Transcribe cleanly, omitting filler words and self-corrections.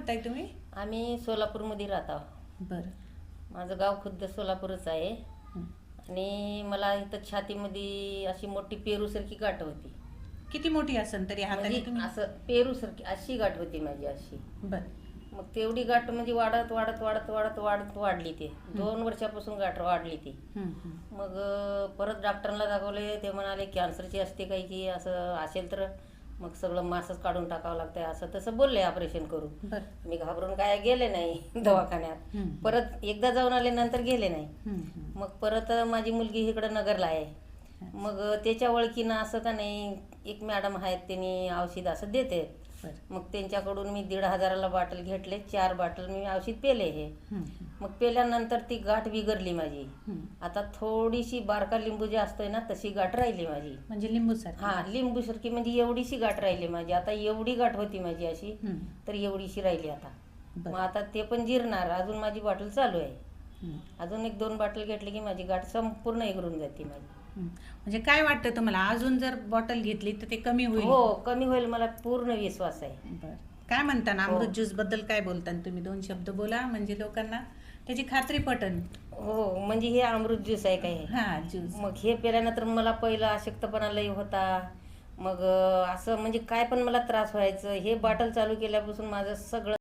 राहताय तुम्ही? आम्ही सोलापूरमध्ये राहतो. बरं. माझं गाव खुद्द सोलापूरच आहे. हं. आणि मला इथं छातीमध्ये अशी मोठी पेरूसारखी गाठ होती. किती मोठी असेल तरी हाताने म्हणजे तुम्ही? असं पेरूसारखी अशी गाठ होती माझी अशी. बरं. मग तेवढी गाठ म्हणजे वाढत वाढत वाढत वाढत वाढत वाढली ती. 2 वर्षापासून गाठ वाढली ती. हं, हं. मग परत डॉक्टरांना दाखवले. ते म्हणाले कॅन्सरची असते काही की असं असेल तर मग सगळं मांसच काढून टाकावं लागतंय असं तसं बोलले ऑपरेशन करू. बरं. मी घाबरून काय गेले नाही दवाखान्यात. हं. परत एकदा जाऊन आले नंतर गेले नाही. हं, हं. मग परत माझी मुलगी इकडं नगरला आहे. मग त्याच्या ओळखीनं असं का नाही एक मॅडम आहेत त्यांनी औषध असं देते. बरं. मग त्यांच्याकडून मी 1,500ला बाटल घेतले. 4 बाटल मी औषध पेले हे. हं, मग पेल्यानंतर ती गाठ बिगरली माझी. हं. आता थोडीशी बारका लिंबू जे असतोय ना तशी गाठ राहिली माझी. म्हणजे लिंबूसारखी? हा लिंबूसारखी म्हणजे एवढीशी गाठ राहिली माझी. आता एवढी गाठ होती माझी अशी हं. तर एवढीशी राहिली आता. बरं. मग आता ते पण जिरणार. अजून माझी बॉटल चालू आहे. हं. अजून 1-2 बाटल घेतली की माझी गाठ संपूर्ण एगरून जाते माझी. हं. म्हणजे काय वाटतं तुम्हाला अजून जर बॉटल घेतली तर ते कमी होईल? हो कमी होईल मला पूर्ण विश्वास आहे. बरं. काय म्हणता ना हो. अमृत ज्यूस बद्दल काय बोलता तुम्ही? 2 शब्द बोला म्हणजे लोकांना त्याची खात्री पटन. हो म्हणजे हे अमृत ज्यूस आहे काय? हा ज्यूस. मग हे पेल्यानंतर मला पहिलं अशक्तपणा लई होता. मग असं म्हणजे काय पण मला त्रास व्हायचं. हे बॉटल चालू केल्यापासून माझं सगळं